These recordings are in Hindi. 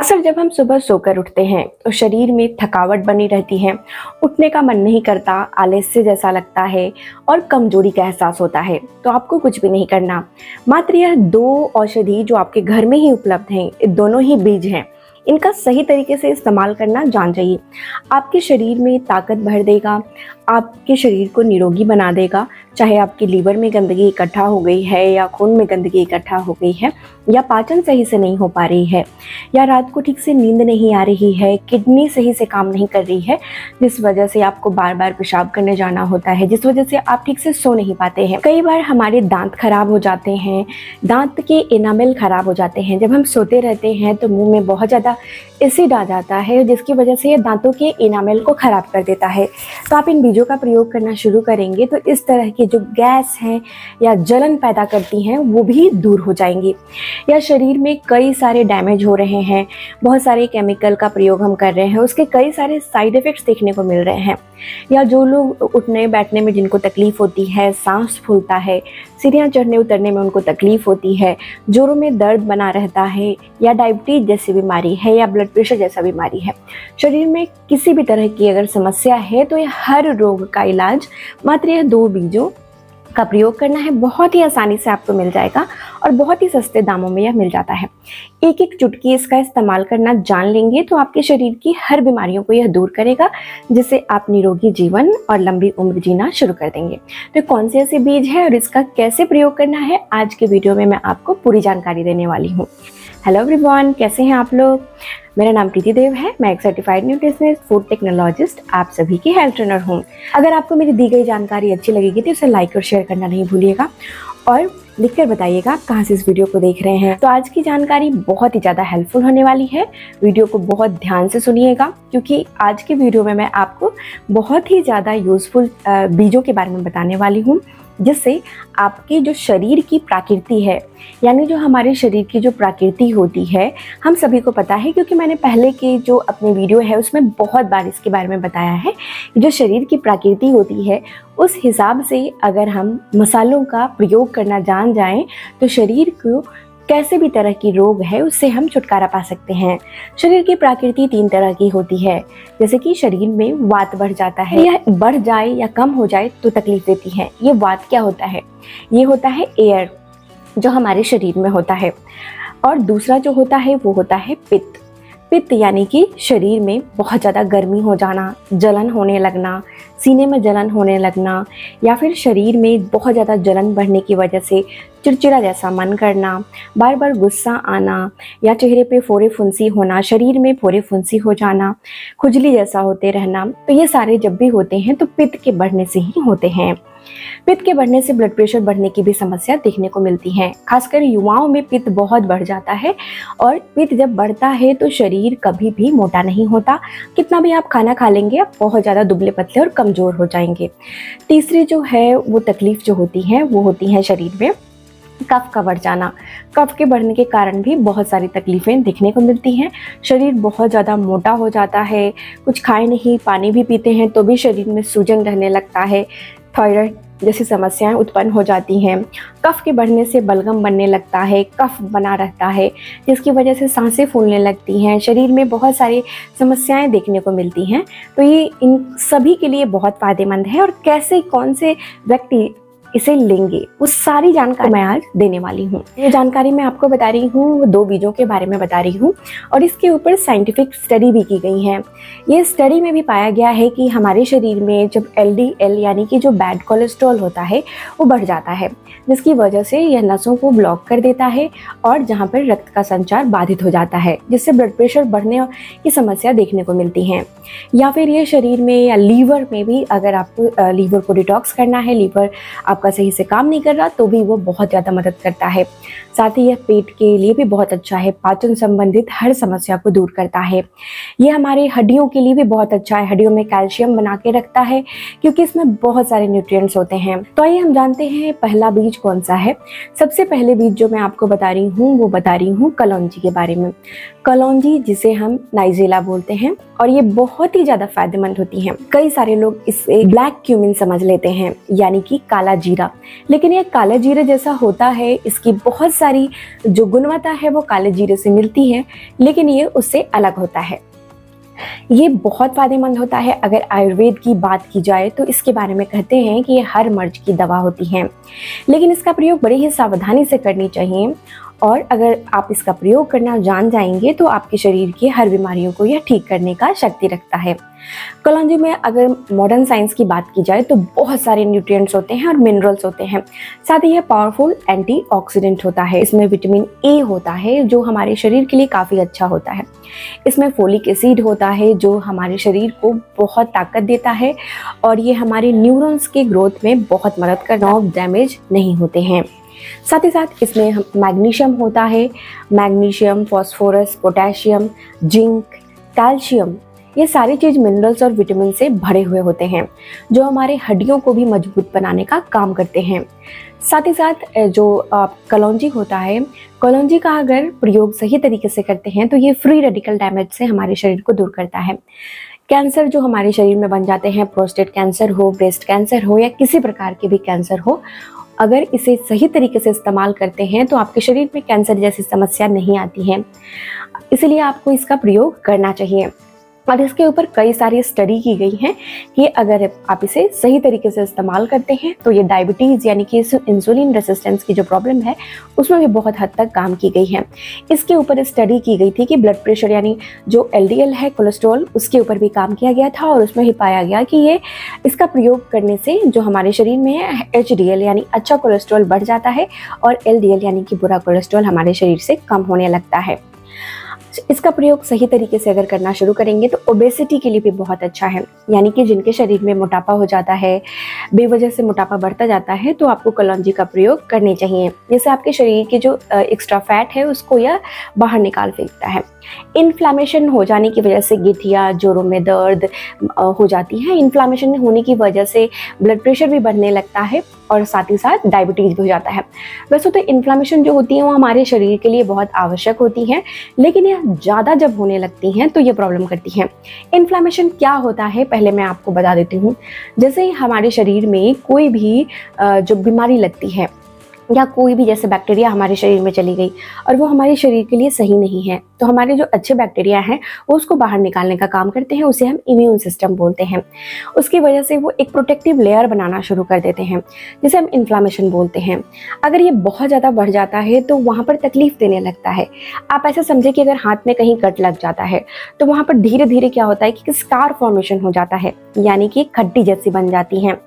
अक्सर जब हम सुबह सोकर उठते हैं तो शरीर में थकावट बनी रहती है, उठने का मन नहीं करता, आलस्य जैसा लगता है और कमजोरी का एहसास होता है। तो आपको कुछ भी नहीं करना, मात्र यह 2 औषधि जो आपके घर में ही उपलब्ध हैं, ये दोनों ही बीज हैं, इनका सही तरीके से इस्तेमाल करना जान जाइए। आपके शरीर में ताकत भर देगा, आपके शरीर को निरोगी बना देगा। चाहे आपके लीवर में गंदगी इकट्ठा हो गई है या खून में गंदगी इकट्ठा हो गई है या पाचन सही से नहीं हो पा रही है या रात को ठीक से नींद नहीं आ रही है, किडनी सही से काम नहीं कर रही है, जिस वजह से आपको बार बार पेशाब करने जाना होता है, जिस वजह से आप ठीक से सो नहीं पाते हैं। कई बार हमारे दांत खराब हो जाते हैं, दांत के एनामेल खराब हो जाते हैं। जब हम सोते रहते हैं तो मुंह में बहुत ज़्यादा एसिड आ जाता है, जिसकी वजह से ये दांतों के एनामेल को खराब कर देता है। तो आप इन बीजों का प्रयोग करना शुरू करेंगे तो इस तरह की जो गैस हैं या जलन पैदा करती हैं वो भी दूर हो जाएंगी। या शरीर में कई सारे डैमेज हो रहे हैं, बहुत सारे केमिकल का प्रयोग हम कर रहे हैं, उसके कई सारे साइड इफ़ेक्ट्स देखने को मिल रहे हैं। या जो लोग उठने बैठने में जिनको तकलीफ़ होती है, सांस फूलता है, सीढ़ियाँ चढ़ने उतरने में उनको तकलीफ़ होती है, जोड़ों में दर्द बना रहता है, या डायबिटीज़ जैसी बीमारी है या ब्लड प्रेशर जैसा बीमारी है, शरीर में किसी भी तरह की अगर समस्या है तो यह हर रोग का इलाज मात्र यह 2 बीजों का प्रयोग करना है। बहुत ही आसानी से आपको मिल जाएगा और बहुत ही सस्ते दामों में यह मिल जाता है। एक एक चुटकी इसका इस्तेमाल करना जान लेंगे तो आपके शरीर की हर बीमारियों को यह दूर करेगा, जिससे आप निरोगी जीवन और लंबी उम्र जीना शुरू कर देंगे। तो कौन से ऐसे बीज है और इसका कैसे प्रयोग करना है, आज के वीडियो में मैं आपको पूरी जानकारी देने वाली हूँ। हेलो एवरीवन, कैसे हैं आप लोग? मेरा नाम प्रीति देव है, मैं एक सर्टिफाइड न्यूट्रिशनिस्ट, फूड टेक्नोलॉजिस्ट, आप सभी की हेल्थ ट्रेनर हूँ। अगर आपको मेरी दी गई जानकारी अच्छी लगेगी तो उसे लाइक और शेयर करना नहीं भूलिएगा और लिखकर बताइएगा आप कहाँ से इस वीडियो को देख रहे हैं। तो आज की जानकारी बहुत ही ज़्यादा हेल्पफुल होने वाली है, वीडियो को बहुत ध्यान से सुनिएगा, क्योंकि आज की वीडियो में मैं आपको बहुत ही ज़्यादा यूज़फुल बीजों के बारे में बताने वाली हूँ, जिससे आपकी जो शरीर की प्रकृति है, यानी जो हमारे शरीर की जो प्रकृति होती है, हम सभी को पता है क्योंकि मैंने पहले के जो अपने वीडियो है उसमें बहुत बार इसके बारे में बताया है। जो शरीर की प्रकृति होती है उस हिसाब से अगर हम मसालों का प्रयोग करना जान जाएं तो शरीर को कैसे भी तरह की रोग है उससे हम छुटकारा पा सकते हैं। शरीर की प्रकृति 3 तरह की होती है, जैसे कि शरीर में वात बढ़ जाता है, यह बढ़ जाए या कम हो जाए तो तकलीफ देती है। ये वात क्या होता है? ये होता है एयर जो हमारे शरीर में होता है। और दूसरा जो होता है वो होता है पित्त। पित्त यानी कि शरीर में बहुत ज़्यादा गर्मी हो जाना, जलन होने लगना, सीने में जलन होने लगना, या फिर शरीर में बहुत ज़्यादा जलन बढ़ने की वजह से चिड़चिड़ा जैसा मन करना, बार बार गुस्सा आना, या चेहरे पे फोड़े फुंसी होना, शरीर में फोड़े फुंसी हो जाना, खुजली जैसा होते रहना। तो ये सारे जब भी होते हैं तो पित्त के बढ़ने से ही होते हैं। पित्त के बढ़ने से ब्लड प्रेशर बढ़ने की भी समस्या देखने को मिलती है। खासकर युवाओं में पित्त बहुत बढ़ जाता है, और पित्त जब बढ़ता है तो शरीर कभी भी मोटा नहीं होता। कितना भी आप खाना खा लेंगे आप बहुत ज़्यादा दुबले पतले और कमज़ोर हो जाएंगे। तीसरी जो है वो तकलीफ जो होती है वो होती है शरीर में कफ का बढ़ जाना। कफ के बढ़ने के कारण भी बहुत सारी तकलीफ़ें दिखने को मिलती हैं। शरीर बहुत ज़्यादा मोटा हो जाता है, कुछ खाए नहीं, पानी भी पीते हैं तो भी शरीर में सूजन रहने लगता है, थायराइड जैसी समस्याएं उत्पन्न हो जाती हैं। कफ के बढ़ने से बलगम बनने लगता है, कफ बना रहता है, जिसकी वजह से सांसें फूलने लगती हैं, शरीर में बहुत सारी समस्याएं देखने को मिलती हैं। तो ये इन सभी के लिए बहुत फ़ायदेमंद है, और कैसे कौन से व्यक्ति इसे लेंगे वो सारी जानकारी मैं आज देने वाली हूँ। ये जानकारी मैं आपको बता रही हूँ 2 बीजों के बारे में बता रही हूँ, और इसके ऊपर साइंटिफिक स्टडी भी की गई है। ये स्टडी में भी पाया गया है कि हमारे शरीर में जब LDL यानी कि जो बैड कोलेस्ट्रॉल होता है वो बढ़ जाता है, जिसकी वजह से यह नसों को ब्लॉक कर देता है और जहाँ पर रक्त का संचार बाधित हो जाता है, जिससे ब्लड प्रेशर बढ़ने की समस्या देखने को मिलती है। या फिर ये शरीर में या लीवर में भी, अगर आपको लीवर को डिटॉक्स करना है, लीवर आपका सही से काम नहीं कर रहा तो भी वो बहुत ज़्यादा मदद करता है। साथ ही यह पेट के लिए भी बहुत अच्छा है, पाचन संबंधित हर समस्या को दूर करता है। ये हमारे हड्डियों के लिए भी बहुत अच्छा है, हड्डियों में कैल्शियम बना के रखता है क्योंकि इसमें बहुत सारे न्यूट्रिएंट्स होते हैं। तो आइए हम जानते हैं पहला बीज कौन सा है। सबसे पहले बीज जो मैं आपको बता रही हूँ वो बता रही हूँ कलौंजी के बारे में। कलौंजी जिसे हम नाइजेला बोलते हैं, और ये बहुत ही ज़्यादा फायदेमंद होती हैं। कई सारे लोग इसे ब्लैक क्यूमिन समझ लेते हैं, यानी कि काला जीरा। जीरा। लेकिन ये काले जीरे जैसा होता है, इसकी बहुत सारी जो गुणवत्ता है वो काले जीरे से मिलती है, लेकिन ये उससे अलग होता है। ये बहुत फ़ायदेमंद होता है। अगर आयुर्वेद की बात की जाए तो इसके बारे में कहते हैं कि ये हर मर्ज की दवा होती है, लेकिन इसका प्रयोग बड़ी ही सावधानी से करनी चाहिए। और अगर आप इसका प्रयोग करना जान जाएंगे तो आपके शरीर की हर बीमारियों को यह ठीक करने का शक्ति रखता है। कलौंजी में अगर मॉडर्न साइंस की बात की जाए तो बहुत सारे न्यूट्रिएंट्स होते हैं और मिनरल्स होते हैं। साथ ही यह पावरफुल एंटीऑक्सीडेंट होता है। इसमें विटामिन ए होता है जो हमारे शरीर के लिए काफ़ी अच्छा होता है। इसमें फोलिक एसिड होता है जो हमारे शरीर को बहुत ताकत देता है और ये हमारे न्यूरॉन्स के ग्रोथ में बहुत मदद करता है, नर्व डैमेज नहीं होते हैं। साथ ही साथ इसमें मैग्नीशियम होता है। Magnesium, phosphorus, potassium, zinc, calcium, ये सारी चीज़ मिनरल्स और विटामिन से भरे हुए होते हैं जो हमारे हड्डियों को भी मजबूत बनाने का काम करते हैं। साथ ही साथ जो कलौंजी होता है, कलौंजी का अगर प्रयोग सही तरीके से करते हैं तो ये फ्री रेडिकल डैमेज से हमारे शरीर को दूर करता है। कैंसर जो हमारे शरीर में बन जाते हैं, प्रोस्टेट कैंसर हो, ब्रेस्ट कैंसर हो या किसी प्रकार के भी कैंसर हो, अगर इसे सही तरीके से इस्तेमाल करते हैं तो आपके शरीर में कैंसर जैसी समस्या नहीं आती है। इसलिए आपको इसका प्रयोग करना चाहिए। और इसके ऊपर कई सारी स्टडी की गई हैं कि अगर आप इसे सही तरीके से इस्तेमाल करते हैं तो ये डायबिटीज़ यानी कि इंसुलिन रेसिस्टेंस की जो प्रॉब्लम है उसमें भी बहुत हद तक काम की गई है। इसके ऊपर स्टडी की गई थी कि ब्लड प्रेशर यानी जो LDL है, कोलेस्ट्रॉल, उसके ऊपर भी काम किया गया था और उसमें ही पाया गया कि ये इसका प्रयोग करने से जो हमारे शरीर में है HDL यानी अच्छा कोलेस्ट्रॉल बढ़ जाता है और LDL यानी कि बुरा कोलेस्ट्रॉल हमारे शरीर से कम होने लगता है। इसका प्रयोग सही तरीके से अगर करना शुरू करेंगे तो ओबेसिटी के लिए भी बहुत अच्छा है। यानी कि जिनके शरीर में मोटापा हो जाता है, बेवजह से मोटापा बढ़ता जाता है, तो आपको कलौंजी का प्रयोग करनी चाहिए। जैसे आपके शरीर के जो एक्स्ट्रा फैट है उसको यह बाहर निकाल फेंकता है। इन्फ्लामेशन हो जाने की वजह से गठिया, जोड़ों में दर्द हो जाती है। इन्फ्लामेशन होने की वजह से ब्लड प्रेशर भी बढ़ने लगता है और साथ ही साथ डायबिटीज़ भी हो जाता है। वैसे तो इन्फ्लामेशन जो होती है वो हमारे शरीर के लिए बहुत आवश्यक होती है, लेकिन यह ज़्यादा जब होने लगती हैं तो ये प्रॉब्लम करती हैं। इन्फ्लामेशन क्या होता है पहले मैं आपको बता देती हूँ। जैसे हमारे शरीर में कोई भी जो बीमारी लगती है या कोई भी जैसे बैक्टीरिया हमारे शरीर में चली गई और वो हमारे शरीर के लिए सही नहीं है, तो हमारे जो अच्छे बैक्टीरिया हैं वो उसको बाहर निकालने का काम करते हैं। उसे हम इम्यून सिस्टम बोलते हैं। उसकी वजह से वो एक प्रोटेक्टिव लेयर बनाना शुरू कर देते हैं जिसे हम इन्फ्लामेशन बोलते हैं। अगर ये बहुत ज़्यादा बढ़ जाता है तो वहाँ पर तकलीफ देने लगता है। आप ऐसा समझे कि अगर हाथ में कहीं कट लग जाता है तो वहाँ पर धीरे धीरे क्या होता है कि स्कार फॉर्मेशन हो जाता है, यानी कि खड्डी जैसी बन जाती हैं।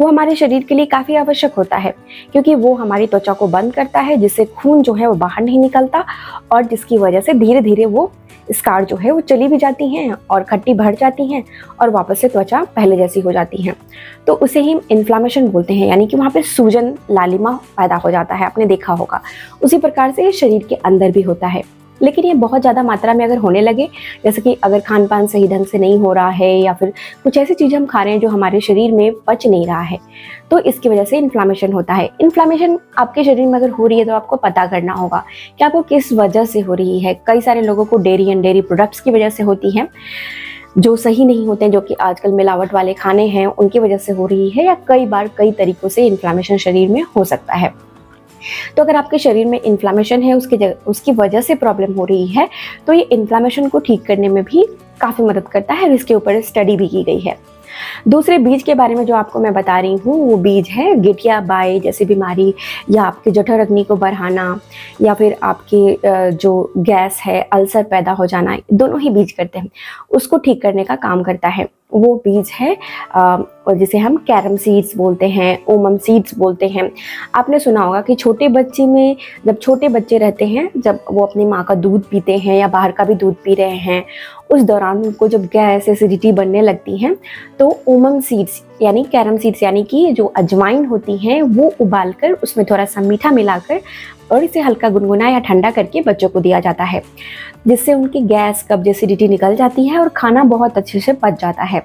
वो हमारे शरीर के लिए काफ़ी आवश्यक होता है क्योंकि वो हमारी त्वचा को बंद करता है, जिससे खून जो है वो बाहर नहीं निकलता और जिसकी वजह से धीरे धीरे वो स्कार जो है वो चली भी जाती हैं और खट्टी भर जाती हैं और वापस से त्वचा पहले जैसी हो जाती है। तो उसे ही इन्फ्लामेशन बोलते हैं, यानी कि वहाँ पे सूजन, लालिमा पैदा हो जाता है। आपने देखा होगा। उसी प्रकार से ये शरीर के अंदर भी होता है, लेकिन ये बहुत ज़्यादा मात्रा में अगर होने लगे, जैसे कि अगर खान पान सही ढंग से नहीं हो रहा है या फिर कुछ ऐसी चीज़ हम खा रहे हैं जो हमारे शरीर में पच नहीं रहा है, तो इसकी वजह से इन्फ्लामेशन होता है। इन्फ्लामेशन आपके शरीर में अगर हो रही है तो आपको पता करना होगा कि आपको किस वजह से हो रही है। कई सारे लोगों को डेयरी एंड डेयरी प्रोडक्ट्स की वजह से होती है जो सही नहीं होते हैं, जो कि आजकल मिलावट वाले खाने हैं उनकी वजह से हो रही है, या कई बार कई तरीक़ों से इन्फ्लामेशन शरीर में हो सकता है। तो अगर आपके शरीर में इन्फ्लामेशन है, उसकी वजह से प्रॉब्लम हो रही है, तो ये इन्फ्लामेशन को ठीक करने में भी काफ़ी मदद करता है और इसके ऊपर स्टडी भी की गई है। दूसरे बीज के बारे में जो आपको मैं बता रही हूँ वो बीज है गठिया बाई जैसी बीमारी, या आपके जठर अग्नि को बढ़ाना, या फिर आपके जो गैस है, अल्सर पैदा हो जाना, दोनों ही बीज करते हैं, उसको ठीक करने का काम करता है। वो बीज है और जिसे हम कैरम सीड्स बोलते हैं, ओमम सीड्स बोलते हैं। आपने सुना होगा कि छोटे बच्चे में, जब छोटे बच्चे रहते हैं, जब वो अपनी माँ का दूध पीते हैं या बाहर का भी दूध पी रहे हैं, उस दौरान उनको जब गैस, एसिडिटी बनने लगती हैं, तो ओमम सीड्स यानी कैरम सीड्स यानी कि जो अजवाइन होती हैं वो उबालकर उसमें थोड़ा सा मीठा मिलाकर और इसे हल्का गुनगुना या ठंडा करके बच्चों को दिया जाता है, जिससे उनकी गैस, कब्ज, एसिडिटी निकल जाती है और खाना बहुत अच्छे से पच जाता है।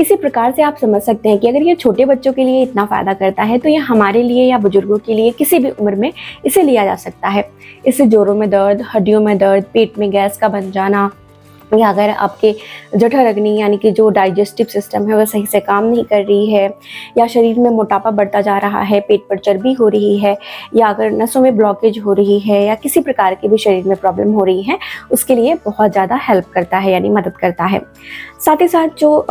इसी प्रकार से आप समझ सकते हैं कि अगर ये छोटे बच्चों के लिए इतना फ़ायदा करता है तो ये हमारे लिए या बुजुर्गों के लिए किसी भी उम्र में इसे लिया जा सकता है। इससे जोड़ों में दर्द, हड्डियों में दर्द, पेट में गैस का बन जाना, या अगर आपके जठराग्नि यानी कि जो डाइजेस्टिव सिस्टम है वह सही से काम नहीं कर रही है, या शरीर में मोटापा बढ़ता जा रहा है, पेट पर चर्बी हो रही है, या अगर नसों में ब्लॉकेज हो रही है, या किसी प्रकार की भी शरीर में प्रॉब्लम हो रही है, उसके लिए बहुत ज़्यादा हेल्प करता है यानी मदद करता है। साथ ही साथ जो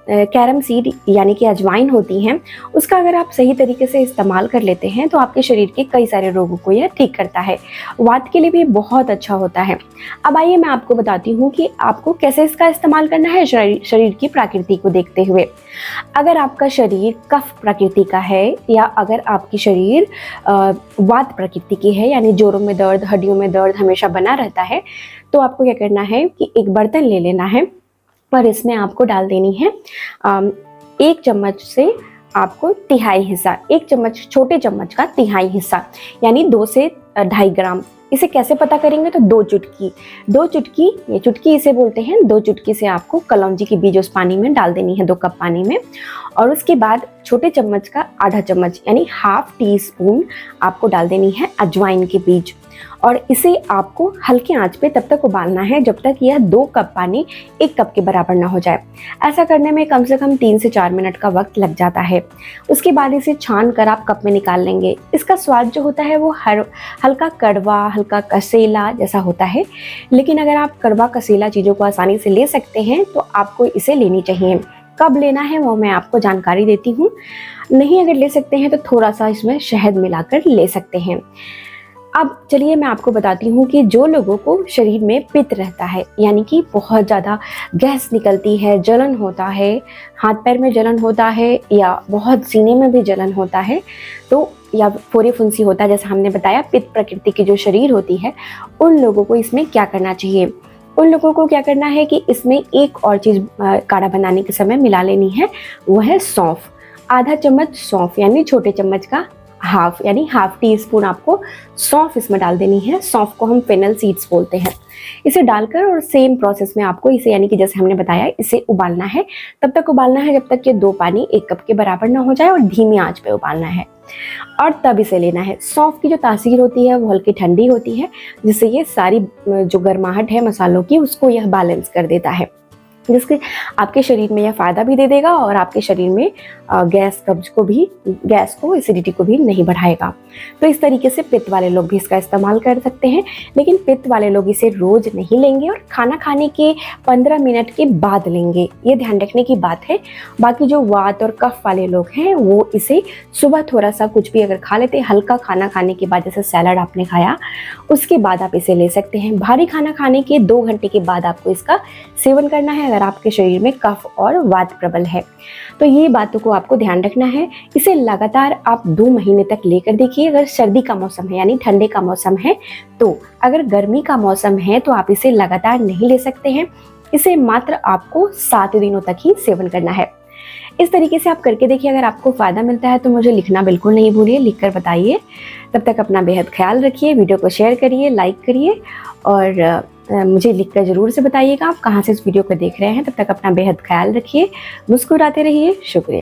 कैरम सीड यानी कि अजवाइन होती हैं, उसका अगर आप सही तरीके से इस्तेमाल कर लेते हैं तो आपके शरीर के कई सारे रोगों को यह ठीक करता है। वात के लिए भी बहुत अच्छा होता है। अब आइए मैं आपको बताती हूँ कि आपको कैसे इसका इस्तेमाल करना है शरीर की प्रकृति को देखते हुए। अगर आपका शरीर कफ प्रकृति का है, या अगर आपकी शरीर वात प्रकृति की है यानी जोड़ों में दर्द, हड्डियों में दर्द हमेशा बना रहता है, तो आपको क्या करना है कि एक बर्तन ले लेना है और इसमें आपको डाल देनी है 1 चम्मच से आपको तिहाई हिस्सा, 1 चम्मच छोटे चम्मच का तिहाई हिस्सा यानी 2 से 2.5 ग्राम। इसे कैसे पता करेंगे तो 2 चुटकी, ये चुटकी इसे बोलते हैं, 2 चुटकी से आपको कलौंजी की बीज उस पानी में डाल देनी है 2 कप पानी में। और उसके बाद छोटे चम्मच का आधा चम्मच यानी ½ टीस्पून आपको डाल देनी है अजवाइन के बीज, और इसे आपको हल्के आंच पे तब तक उबालना है जब तक यह 2 कप पानी 1 कप के बराबर ना हो जाए। ऐसा करने में कम से कम 3 से 4 मिनट का वक्त लग जाता है। उसके बाद इसे छान कर आप कप में निकाल लेंगे। इसका स्वाद जो होता है वो हल्का कड़वा, हल्का कसेला जैसा होता है, लेकिन अगर आप कड़वा कसेला चीज़ों को आसानी से ले सकते हैं तो आपको इसे लेनी चाहिए। कब लेना है वो मैं आपको जानकारी देती हूँ। नहीं अगर ले सकते हैं तो थोड़ा सा इसमें शहद मिलाकर ले सकते हैं। अब चलिए मैं आपको बताती हूँ कि जो लोगों को शरीर में पित्त रहता है यानी कि बहुत ज़्यादा गैस निकलती है, जलन होता है, हाथ पैर में जलन होता है, या बहुत सीने में भी जलन होता है, तो या फोड़े फुंसी होता है, जैसा हमने बताया पित्त प्रकृति की जो शरीर होती है, उन लोगों को इसमें क्या करना चाहिए। उन लोगों को क्या करना है कि इसमें एक और चीज़ काढ़ा बनाने के समय मिला लेनी है, वो है सौंफ। आधा चम्मच सौंफ यानी छोटे चम्मच का हाफ यानी ½ टीस्पून आपको सौंफ इसमें डाल देनी है। सौंफ को हम फेनल सीड्स बोलते हैं। इसे डालकर और सेम प्रोसेस में आपको इसे यानी कि जैसे हमने बताया इसे उबालना है। तब तक उबालना है जब तक कि 2 पानी 1 कप के बराबर ना हो जाए, और धीमी आंच पे उबालना है, और तब इसे लेना है। सौंफ की जो तासीर होती है वो हल्की ठंडी होती है, जिससे ये सारी जो गर्माहट है मसालों की उसको यह बैलेंस कर देता है, जिसके आपके शरीर में यह फ़ायदा भी दे देगा और आपके शरीर में गैस को एसिडिटी को भी नहीं बढ़ाएगा। तो इस तरीके से पित्त वाले लोग भी इसका इस्तेमाल कर सकते हैं, लेकिन पित्त वाले लोग इसे रोज़ नहीं लेंगे और खाना खाने के 15 मिनट के बाद लेंगे, ये ध्यान रखने की बात है। बाकी जो वात और कफ वाले लोग हैं वो इसे सुबह थोड़ा सा कुछ भी अगर खा लेते हैं, हल्का खाना खाने के बाद, जैसे सैलड आपने खाया, उसके बाद आप इसे ले सकते हैं। भारी खाना खाने के 2 घंटे के बाद आपको इसका सेवन करना है अगर आपके शरीर में कफ और वात प्रबल है। तो ये बातों को आपको ध्यान रखना है। इसे लगातार आप 2 महीने तक लेकर देखिए। अगर सर्दी का मौसम है यानी ठंडे का मौसम है तो, अगर गर्मी का मौसम है तो आप इसे लगातार नहीं ले सकते हैं। इसे मात्र आपको 7 दिनों तक ही सेवन करना है। इस तरीके से आप करके देखिए। अगर आपको फ़ायदा मिलता है तो मुझे लिखना बिल्कुल नहीं भूलिए, लिखकर बताइए। तब तक अपना बेहद ख्याल रखिए। वीडियो को शेयर करिए, लाइक करिए, और मुझे लिखकर ज़रूर से बताइएगा आप कहाँ से इस वीडियो को देख रहे हैं। तब तक अपना बेहद ख्याल रखिए, मुस्कुराते रहिए। शुक्रिया।